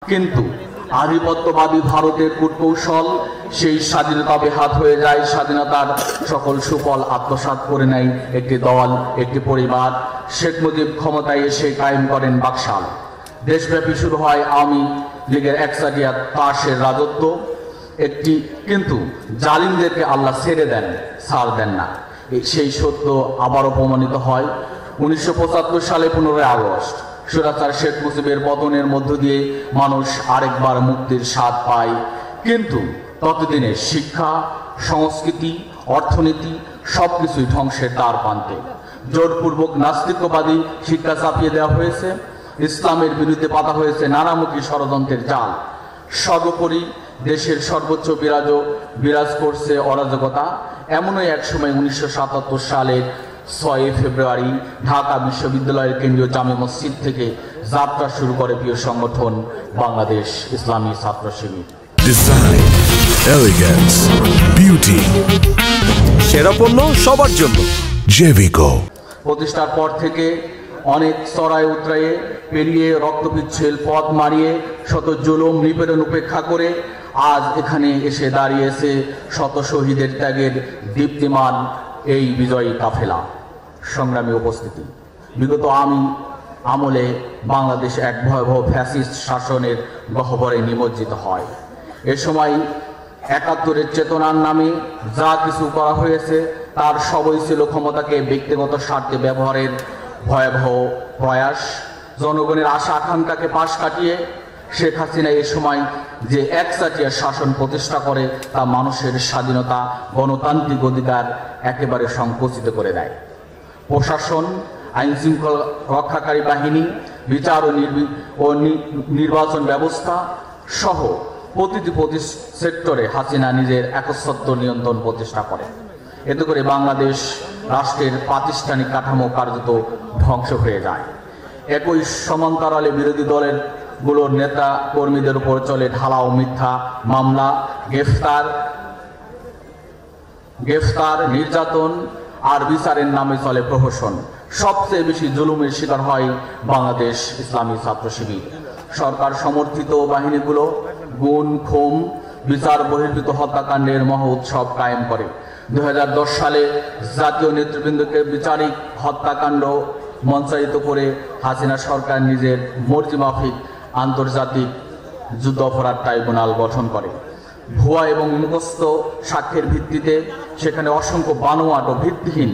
কিন্তু আধিপত্যবাদী ভারতের কূটকৌশল সেই স্বাধীনতা বেহাত হয়ে যায়। স্বাধীনতার সকল সুফল আত্মসাৎ করে নেয় একটি দল, একটি পরিবার। শেখ মুজিব ক্ষমতায় এসে কায়েম করেন বাকশাল। দেশব্যাপী শুরু হয় আওয়ামী লীগের একচাটিয়া তাসের রাজত্ব। কিন্তু জালিমদেরকে আল্লাহ ছেড়ে দেন, ছাড় দেন না। সেই সত্য আবারও প্রমাণিত হয় 1975 সালে 15 আগস্ট। স্বৈরাচার শেখ মুজিবের পতনের মধ্য দিয়ে মানুষ আরেকবার মুক্তির স্বাদ পায়। কিন্তু ততদিনে শিক্ষা, সংস্কৃতি, অর্থনীতি সবকিছুই ধ্বংসের দ্বার প্রান্তে। জোরপূর্বক নাস্তিকবাদী শিক্ষা চাপিয়ে দেওয়া হয়েছে, ইসলামের বিরুদ্ধে পাতা হয়েছে নানামুখী ষড়যন্ত্রের জাল। সর্বোপরি দেশের সর্বোচ্চ বিরাজ করছে অরাজকতা। এমনই এক সময় 1977 সালের 6 ফেব্রুয়ারি ঢাকা বিশ্ববিদ্যালয়ের কেন্দ্রীয় জামে মসজিদ থেকে যাত্রা শুরু করে প্রিয় সংগঠন বাংলাদেশ ইসলামী ছাত্র শিবির। ডিজাইন, এলিগেন্স, বিউটি, সেরা পণ্য সবার জন্য জেভিকো। প্রতিষ্ঠার পর থেকে অনেক চড়াই উতরায়ে পেরিয়ে রক্তবিচ্ছিল পথ মারিয়ে শত জুলুম নিপীড়ন উপেক্ষা করে আজ এখানে এসে দাঁড়িয়েছে শত শহীদের ত্যাগের দীপ্তিমান এই বিজয়ী কাফেলা। সংগ্রামী উপস্থিতি, বিগত আমলে বাংলাদেশ এক ভয়াবহ ফ্যাসিস্ট শাসনের গহ্বরে নিমজ্জিত হয়। এ সময় ৭১-এর চেতনার নামে যা কিছু করা হয়েছে তার সবই ছিল ক্ষমতাকে ব্যক্তিগত স্বার্থে ব্যবহারের ভয়াবহ প্রয়াস। জনগণের আশা আকাঙ্ক্ষাকে পাশ কাটিয়ে শেখ হাসিনা এ সময় যে একচাটিয়া শাসন প্রতিষ্ঠা করে তা মানুষের স্বাধীনতা, গণতান্ত্রিক অধিকার একেবারে সংকুচিত করে দেয়। প্রশাসন, আইন শৃঙ্খলা রক্ষাকারী বাহিনী, বিচার ও নির্বাচন ব্যবস্থা সহ প্রতিটি সেক্টরে হাসিনা নিজের একচ্ছত্র নিয়ন্ত্রণ প্রতিষ্ঠা করে। এতে করে বাংলাদেশ রাষ্ট্রের প্রাতিষ্ঠানিক কাঠামো কার্যত ধ্বংস হয়ে যায়। একই সমান্তরালে বিরোধী দলের গুলোর নেতা কর্মীদের উপর চলে ঢালাও মিথ্যা মামলা, গ্রেফতার, নির্যাতন আর বিচারের নামে চলে প্রহসন। সবচেয়ে বেশি জুলুমের শিকার হয় বাংলাদেশ ইসলামী ছাত্র শিবির। সরকার সমর্থিত বাহিনীগুলো গুম, খুন, বিচার বহির্ভূত হত্যাকাণ্ডের মহা উৎসব কায়েম করে। 2010 সালে জাতীয় নেতৃবৃন্দকে বিচারিক হত্যাকাণ্ড মঞ্চায়িত করে হাসিনা সরকার নিজের মর্জিমাফিক আন্তর্জাতিক যুদ্ধ অপরাধ ট্রাইব্যুনাল গঠন করে। ভুয়া এবং মুখস্থ সাক্ষ্যের ভিত্তিতে সেখানে অসংখ্য বানোয়াট ও ভিত্তিহীন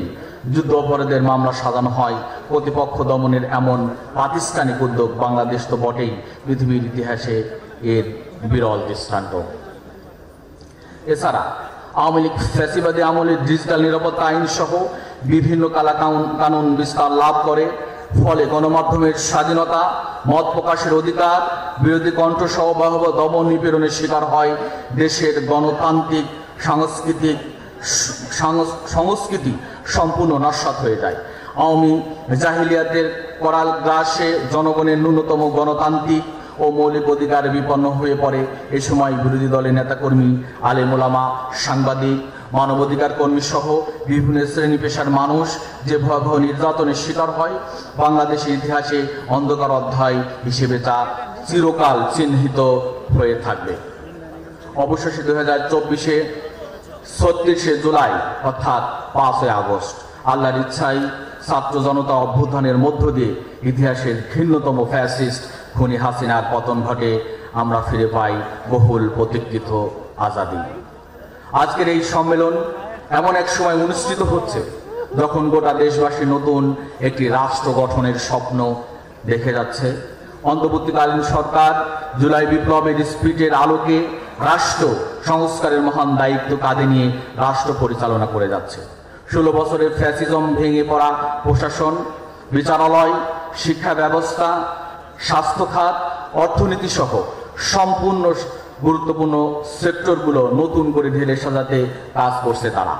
যুদ্ধ অপরাধের মামলা সাজানো হয়। প্রতিপক্ষ দমনের এমন প্রাতিষ্ঠানিক উদ্যোগ বাংলাদেশ তো বটেই, পৃথিবীর ইতিহাসে এর বিরল দৃষ্টান্ত। এছাড়া আওয়ামী লীগ ফ্যাসিবাদী আমলের ডিজিটাল নিরাপত্তা আইন সহ বিভিন্ন কানুন বিস্তার লাভ করে। ফলে গণমাধ্যমের স্বাধীনতা, মত প্রকাশের অধিকার, বিরোধী কণ্ঠ সহ বাহব দমন নিপীড়নের শিকার হয় দেশের গণতান্ত্রিক সংস্কৃতি সম্পূর্ণ নস্যাৎ হয়ে যায়। আওয়ামী জাহিলিয়াতের করাল গ্রাসে জনগণের ন্যূনতম গণতান্ত্রিক ও মৌলিক অধিকার বিপন্ন হয়ে পড়ে। এ সময় বিরোধী দলের নেতাকর্মী, আলেম ওলামা, সাংবাদিক, মানবাধিকার কর্মী সহ বিভিন্ন শ্রেণী পেশার মানুষ যে ভয়াবহ নির্যাতনের শিকার হয়, বাংলাদেশের ইতিহাসে অন্ধকার অধ্যায় হিসেবে তা চিরকাল চিহ্নিত হয়ে থাকবে। অবশেষে 2024-এ 36শে জুলাই অর্থাৎ 5 আগস্ট আল্লাহর ইচ্ছায় ছাত্র জনতা অভ্যুত্থানের মধ্য দিয়ে ইতিহাসের ঘৃণ্যতম ফ্যাসিস্ট খুনি হাসিনার পতন ঘটে। আমরা ফিরে পাই বহুল প্রতীক্ষিত আজাদি। আজকের এই সম্মেলন এমন এক সময় অনুষ্ঠিত হচ্ছে যখন গোটা দেশবাসী নতুন একটি রাষ্ট্র গঠনের স্বপ্ন দেখে যাচ্ছে। অন্তর্বর্তীকালীন সরকার জুলাই বিপ্লবের স্পিরিটের আলোকে রাষ্ট্র সংস্কারের মহান দায়িত্ব কাঁধে নিয়ে রাষ্ট্র পরিচালনা করে যাচ্ছে। 16 বছরের ফ্যাসিজম ভেঙে পড়া প্রশাসন, বিচারালয়, শিক্ষা ব্যবস্থা, স্বাস্থ্য খাত, অর্থনীতি সহ সম্পূর্ণ গুরুত্বপূর্ণ সেক্টরগুলো নতুন করে ঢেলে সাজাতে কাজ করছে তারা।